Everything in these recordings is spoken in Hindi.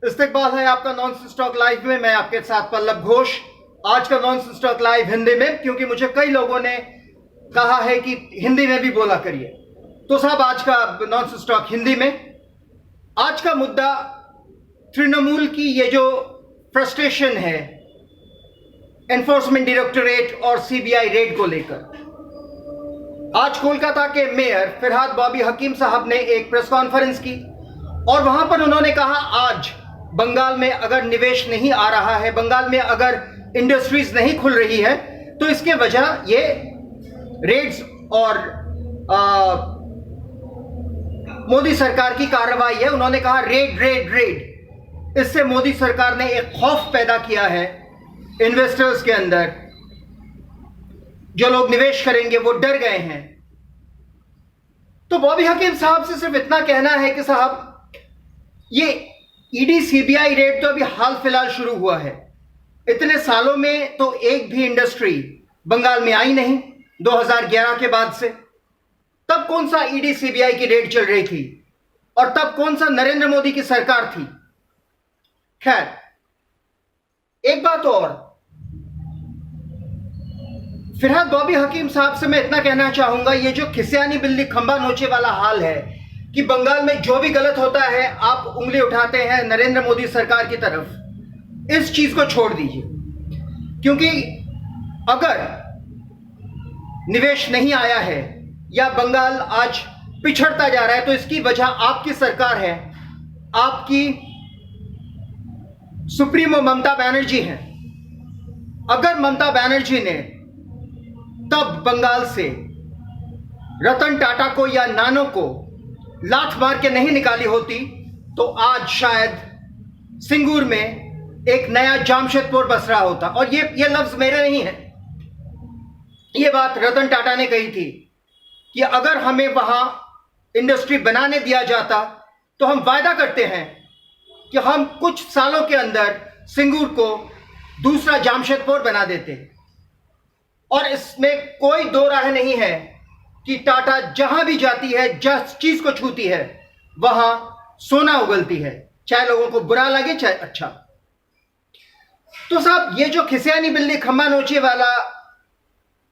इस्तकबाल है आपका नॉन स्टॉक लाइव में। मैं आपके साथ पल्लव घोष। आज का नॉन स्टॉक लाइव हिंदी में, क्योंकि मुझे कई लोगों ने कहा है कि हिंदी में भी बोला करिए। तो साहब, आज का नॉन स्टॉक हिंदी में। आज का मुद्दा तृणमूल की ये जो फ्रस्ट्रेशन है एनफोर्समेंट डायरेक्टोरेट और सीबीआई रेड को लेकर। आज कोलकाता के मेयर फिरहाद बॉबी हकीम साहब ने एक प्रेस कॉन्फ्रेंस की और वहां पर उन्होंने कहा, आज बंगाल में अगर निवेश नहीं आ रहा है, बंगाल में अगर इंडस्ट्रीज नहीं खुल रही है, तो इसके वजह ये रेड्स और मोदी सरकार की कार्रवाई है। उन्होंने कहा रेड रेड रेड। इससे मोदी सरकार ने एक खौफ पैदा किया है इन्वेस्टर्स के अंदर। जो लोग निवेश करेंगे वो डर गए हैं। तो बॉबी हकीम साहब से सिर्फ इतना कहना है कि साहब, ये ईडी सीबीआई रेड तो अभी हाल फिलहाल शुरू हुआ है। इतने सालों में तो एक भी इंडस्ट्री बंगाल में आई नहीं 2011 के बाद से। तब कौन सा ईडी सीबीआई की रेड चल रही थी और तब कौन सा नरेंद्र मोदी की सरकार थी। खैर, एक बात और, फिरहाद बॉबी हकीम साहब से मैं इतना कहना चाहूंगा, ये जो खिसियानी बिल्ली खंबा नोचे वाला हाल है कि बंगाल में जो भी गलत होता है आप उंगली उठाते हैं नरेंद्र मोदी सरकार की तरफ, इस चीज को छोड़ दीजिए। क्योंकि अगर निवेश नहीं आया है या बंगाल आज पिछड़ता जा रहा है, तो इसकी वजह आपकी सरकार है, आपकी सुप्रीमो ममता बनर्जी है। अगर ममता बनर्जी ने तब बंगाल से रतन टाटा को या नानो को लात मार के नहीं निकाली होती, तो आज शायद सिंगूर में एक नया जामशेदपुर बस रहा होता। और ये लफ्ज मेरे नहीं है, ये बात रतन टाटा ने कही थी कि अगर हमें वहां इंडस्ट्री बनाने दिया जाता तो हम वायदा करते हैं कि हम कुछ सालों के अंदर सिंगूर को दूसरा जामशेदपुर बना देते। और इसमें कोई दो राह नहीं है कि टाटा जहां भी जाती है, जिस चीज को छूती है, वहां सोना उगलती है, चाहे लोगों को बुरा लगे चाहे अच्छा। तो साहब, ये जो खिसियानी बिल्ली खंबा नोचे वाला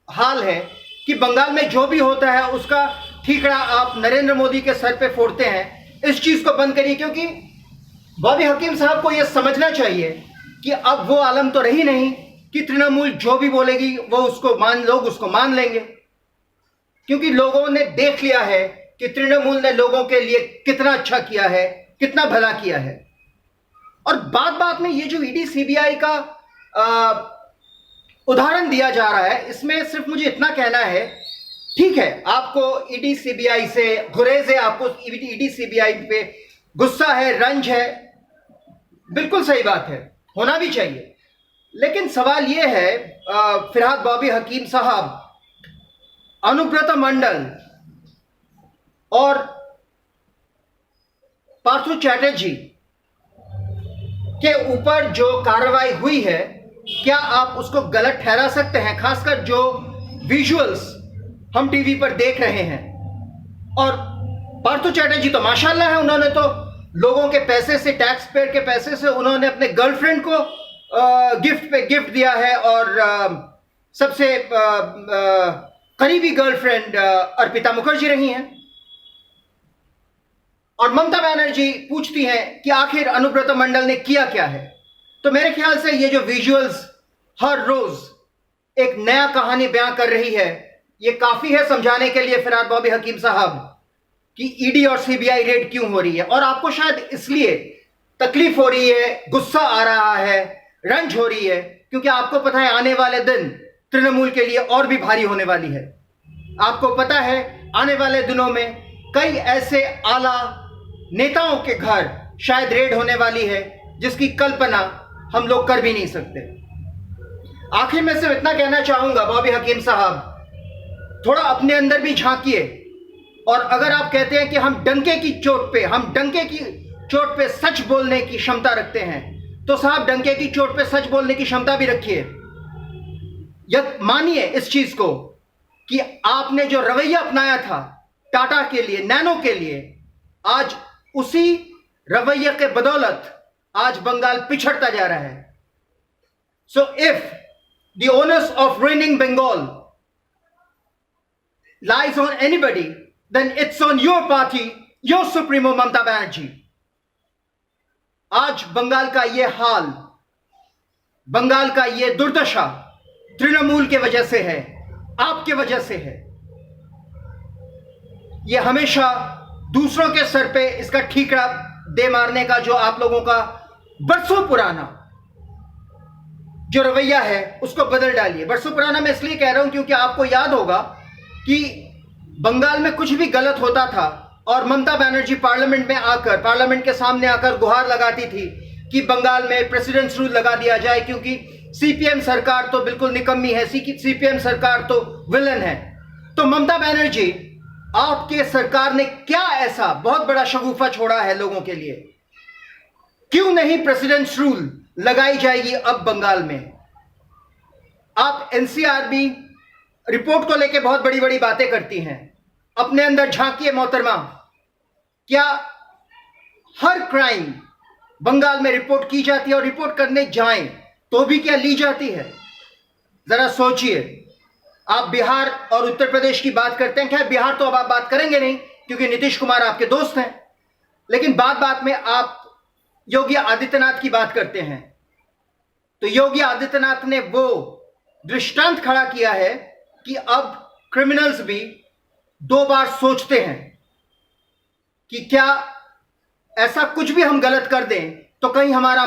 हाल है कि बंगाल में जो भी होता है उसका ठीकरा आप नरेंद्र मोदी के सर पे फोड़ते हैं, इस चीज को बंद करिए। क्योंकि बॉबी हकीम साहब को यह समझना चाहिए कि अब वो आलम तो रही नहीं कि तृणमूल जो भी बोलेगी वो लोग उसको मान लेंगे। क्योंकि लोगों ने देख लिया है कि तृणमूल ने लोगों के लिए कितना अच्छा किया है, कितना भला किया है। और बात बात में ये जो ईडी सीबीआई का उदाहरण दिया जा रहा है, इसमें सिर्फ मुझे इतना कहना है, ठीक है, आपको ईडी सीबीआई से गुरेज है, आपको ईडी सीबीआई पे गुस्सा है, रंज है, बिल्कुल सही बात है, होना भी चाहिए। लेकिन सवाल यह है, फिरहाद बॉबी हकीम साहब, अनुब्रत मंडल और पार्थो चैटर्जी के ऊपर जो कार्रवाई हुई है, क्या आप उसको गलत ठहरा सकते हैं? खासकर जो विजुअल्स हम टीवी पर देख रहे हैं। और पार्थो चैटर्जी तो माशाल्लाह है, उन्होंने तो लोगों के पैसे से, टैक्स पेयर के पैसे से, उन्होंने अपने गर्लफ्रेंड को गिफ्ट दिया है। और सबसे करीबी गर्लफ्रेंड अर्पिता मुखर्जी रही हैं। और ममता बनर्जी पूछती हैं कि आखिर अनुब्रत मंडल ने किया क्या है। तो मेरे ख्याल से ये जो विजुअल्स हर रोज एक नया कहानी बयां कर रही है, ये काफी है समझाने के लिए फिरहाद बॉबी हकीम साहब कि ईडी और सीबीआई रेड क्यों हो रही है। और आपको शायद इसलिए तकलीफ हो रही है, गुस्सा आ रहा है, रंज हो रही है, क्योंकि आपको पता है आने वाले दिन तृणमूल के लिए और भी भारी होने वाली है। आपको पता है आने वाले दिनों में कई ऐसे आला नेताओं के घर शायद रेड होने वाली है जिसकी कल्पना हम लोग कर भी नहीं सकते। आखिर में सिर्फ इतना कहना चाहूंगा, बॉबी हकीम साहब, थोड़ा अपने अंदर भी झांकिए। और अगर आप कहते हैं कि हम डंके की चोट पे सच बोलने की क्षमता रखते हैं, तो साहब डंके की चोट पे सच बोलने की क्षमता भी रखिए। यह मानिए इस चीज को कि आपने जो रवैया अपनाया था टाटा के लिए, नैनो के लिए, आज उसी रवैये के बदौलत आज बंगाल पिछड़ता जा रहा है. So if the onus of ruining Bengal lies on anybody, then it's on your party, your supremo Mamata Banerjee. आज बंगाल का ये हाल, बंगाल का ये दुर्दशा तृणमूल के वजह से है, आपके वजह से है. ये हमेशा दूसरों के सर पे इसका ठीकरा दे मारने का जो आप लोगों का बरसों पुराना जो रवैया है उसको बदल डालिए. बरसों पुराना मैं इसलिए कह रहा हूं क्योंकि आपको याद होगा कि बंगाल में कुछ भी गलत होता था और ममता बनर्जी पार्लियामेंट के सामने आकर गुहार लगाती थी कि बंगाल में प्रेसिडेंट्स रूल लगा दिया जाए क्योंकि सीपीएम सरकार तो बिल्कुल निकम्मी है, सीपीएम सरकार तो विलन है. तो ममता बनर्जी, आपके सरकार ने क्या ऐसा बहुत बड़ा शगुफा छोड़ा है लोगों के लिए? क्यों नहीं प्रेसिडेंट्स रूल लगाई जाएगी अब बंगाल में? आप एनसीआरबी रिपोर्ट को लेकर बहुत बड़ी बड़ी बातें करती हैं. अपने अंदर झांकिए मोहतरमा, क्या हर क्राइम बंगाल में रिपोर्ट की जाती है और रिपोर्ट करने जाएं तो भी क्या ली जाती है? जरा सोचिए. आप बिहार और उत्तर प्रदेश की बात करते हैं. खैर, बिहार तो अब आप बात करेंगे नहीं क्योंकि नीतीश कुमार आपके दोस्त हैं, लेकिन बात बात में आप योगी आदित्यनाथ की बात करते हैं. तो योगी आदित्यनाथ ने वो दृष्टांत खड़ा किया है कि अब क्रिमिनल्स भी 2 बार सोचते हैं कि क्या ऐसा कुछ भी हम गलत कर दें तो कहीं हमारा